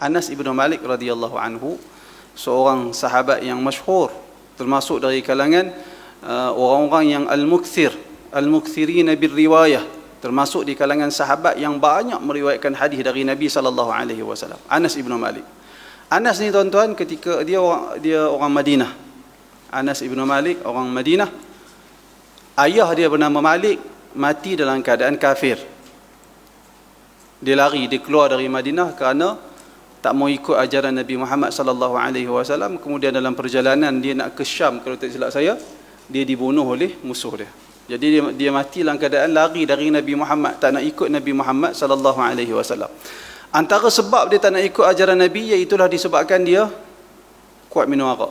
Anas ibn Malik radhiyallahu anhu, seorang sahabat yang masyhur, termasuk dari kalangan orang-orang yang al-mukthirina bir-riwayah, termasuk di kalangan sahabat yang banyak meriwayatkan hadis dari Nabi sallallahu alaihi wasallam. Anas ibn Malik. Anas ni tuan-tuan, ketika dia orang Madinah. Anas ibn Malik orang Madinah. Ayah dia bernama Malik, mati dalam keadaan kafir. Dia lari, dia keluar dari Madinah kerana tak mau ikut ajaran Nabi Muhammad sallallahu alaihi wasallam. Kemudian dalam perjalanan dia nak ke Syam, kalau tak silap saya, dia dibunuh oleh musuh dia. Jadi dia mati dalam keadaan lari dari Nabi Muhammad, tak nak ikut Nabi Muhammad sallallahu alaihi wasallam. Antara sebab dia tak nak ikut ajaran Nabi iaitulah disebabkan dia kuat minum arak.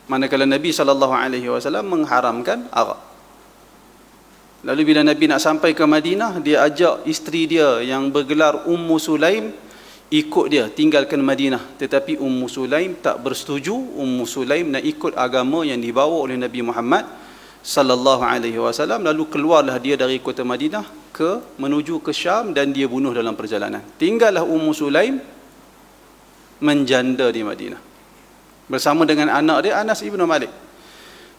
Manakala Nabi sallallahu alaihi wasallam mengharamkan arak. Lalu bila Nabi nak sampai ke Madinah, dia ajak isteri dia yang bergelar Ummu Sulaim ikut dia, tinggalkan Madinah. Tetapi Ummu Sulaim tak bersetuju. Ummu Sulaim nak ikut agama yang dibawa oleh Nabi Muhammad sallallahu alaihi wasallam. Lalu keluarlah dia dari kota Madinah menuju ke Syam dan dia bunuh dalam perjalanan. Tinggallah Ummu Sulaim menjanda di Madinah bersama dengan anak dia Anas ibn Malik.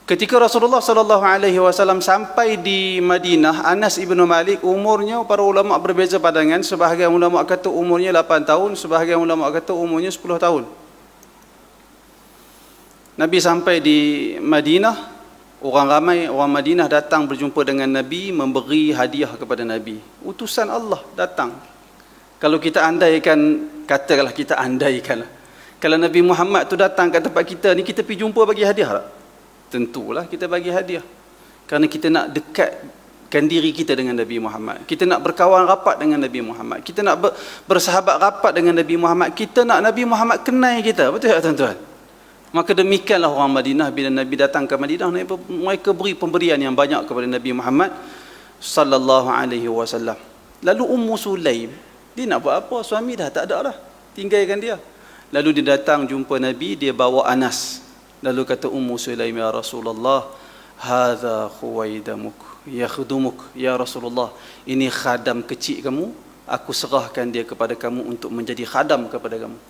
Ketika Rasulullah sallallahu alaihi wasallam sampai di Madinah, Anas ibn Malik umurnya, para ulama berbeza pandangan. Sebahagian ulama kata umurnya 8 tahun, sebahagian ulama kata umurnya 10 tahun. Nabi sampai di Madinah, orang ramai orang Madinah datang berjumpa dengan Nabi, memberi hadiah kepada Nabi. Utusan Allah datang. Kalau kita andaikan, katakanlah kita andaikan, kalau Nabi Muhammad tu datang kat tempat kita ni, kita pergi jumpa bagi hadiah tak? Tentulah kita bagi hadiah. Kerana kita nak dekatkan diri kita dengan Nabi Muhammad. Kita nak berkawan rapat dengan Nabi Muhammad. Kita nak bersahabat rapat dengan Nabi Muhammad. Kita nak Nabi Muhammad kenal kita. Betul tak tuan-tuan? Maka demikianlah orang Madinah, bila Nabi datang ke Madinah, mereka beri pemberian yang banyak kepada Nabi Muhammad sallallahu alaihi wasallam. Lalu Ummu Sulaim, dia nak buat apa? Suami dah tak ada dah, tinggalkan dia. Lalu dia datang jumpa Nabi, dia bawa Anas. Lalu kata Ummu Sulaim, ya Rasulullah, hadza khuwaidamuk yakhdumuk, ya Rasulullah, ini khadam kecil kamu, aku serahkan dia kepada kamu untuk menjadi khadam kepada kamu.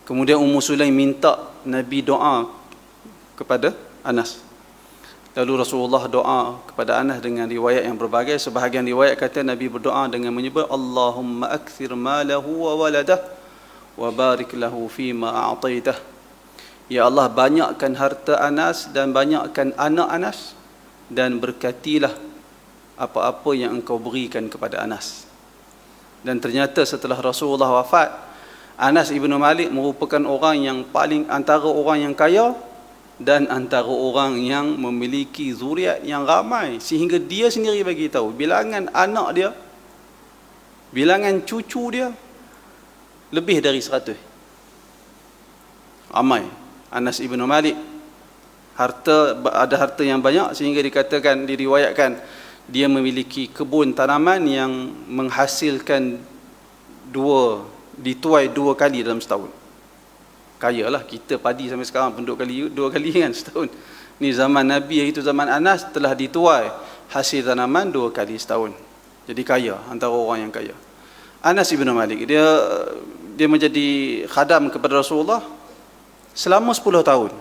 Kemudian Ummu Sulaim minta Nabi doa kepada Anas. Lalu Rasulullah doa kepada Anas dengan riwayat yang berbagai. Sebahagian riwayat kata Nabi berdoa dengan menyebut Allahumma akthir malahu wa waladah wa barik lahu fima a'taitah. Ya Allah, banyakkan harta Anas dan banyakkan anak Anas, dan berkatilah apa-apa yang engkau berikan kepada Anas. Dan ternyata setelah Rasulullah wafat, Anas ibn Malik merupakan orang yang paling, antara orang yang kaya dan antara orang yang memiliki zuriat yang ramai, sehingga dia sendiri bagi tahu bilangan anak dia, bilangan cucu dia lebih dari 100. Ramai. Anas ibn Malik ada harta yang banyak, sehingga dikatakan, diriwayatkan dia memiliki kebun tanaman yang menghasilkan dituai 2 kali dalam setahun. Kaya lah kita, padi sampai sekarang penduduk 2 kali kan setahun. Ni zaman Nabi, itu zaman Anas, telah dituai hasil tanaman 2 kali setahun. Jadi kaya, antara orang yang kaya. Anas ibn Malik, dia menjadi khadam kepada Rasulullah selama 10 tahun.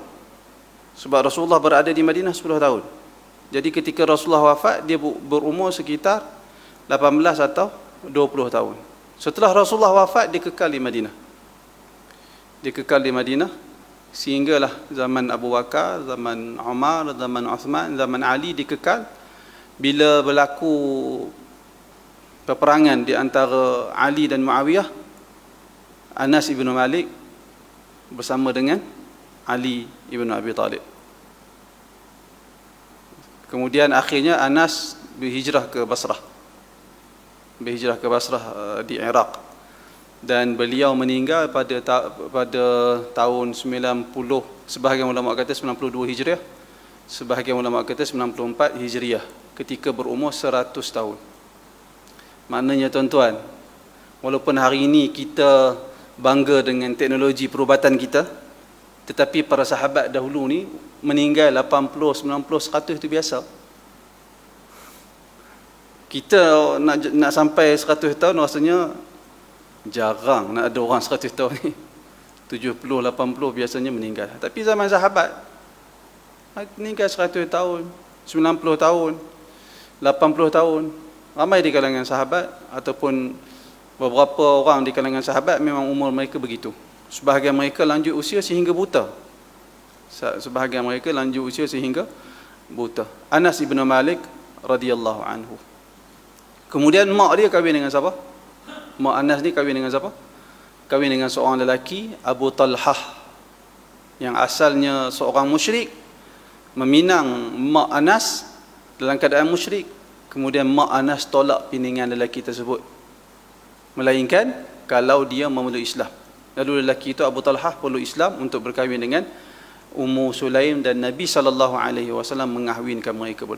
Sebab Rasulullah berada di Madinah 10 tahun. Jadi ketika Rasulullah wafat, dia berumur sekitar 18 atau 20 tahun. Setelah Rasulullah wafat, dia kekal di Madinah. Dia kekal di Madinah sehinggalah zaman Abu Bakar, zaman Umar, zaman Uthman, zaman Ali, dia kekal. Bila berlaku peperangan di antara Ali dan Muawiyah, Anas ibn Malik bersama dengan Ali ibn Abi Talib. Kemudian akhirnya Anas berhijrah ke Basrah. Di Iraq. Dan beliau meninggal pada tahun 90, sebahagian ulama kata 92 Hijriah, sebahagian ulama kata 94 Hijriah, ketika berumur 100 tahun. Maknanya tuan-tuan, walaupun hari ini kita bangga dengan teknologi perubatan kita, tetapi para sahabat dahulu ni meninggal 80, 90, 100 itu biasa. Kita nak sampai 100 tahun rasanya Jarang nak ada orang 100 tahun ni. 70, 80 biasanya meninggal. Tapi zaman sahabat meninggal 100 tahun, 90 tahun, 80 tahun. Ramai di kalangan sahabat ataupun beberapa orang di kalangan sahabat memang umur mereka begitu. Sebahagian mereka lanjut usia sehingga buta. Sebahagian mereka lanjut usia sehingga buta. Anas ibn Malik radhiyallahu anhu. Kemudian mak dia kahwin dengan siapa? Mak Anas ni kahwin dengan siapa? Kahwin dengan seorang lelaki, Abu Talhah, yang asalnya seorang musyrik, meminang mak Anas dalam keadaan musyrik. Kemudian mak Anas tolak pinangan lelaki tersebut, melainkan kalau dia memeluk Islam. Lalu lelaki itu, Abu Talhah, peluk Islam untuk berkahwin dengan Ummu Sulaim, dan Nabi SAW mengahwinkan mereka berdua.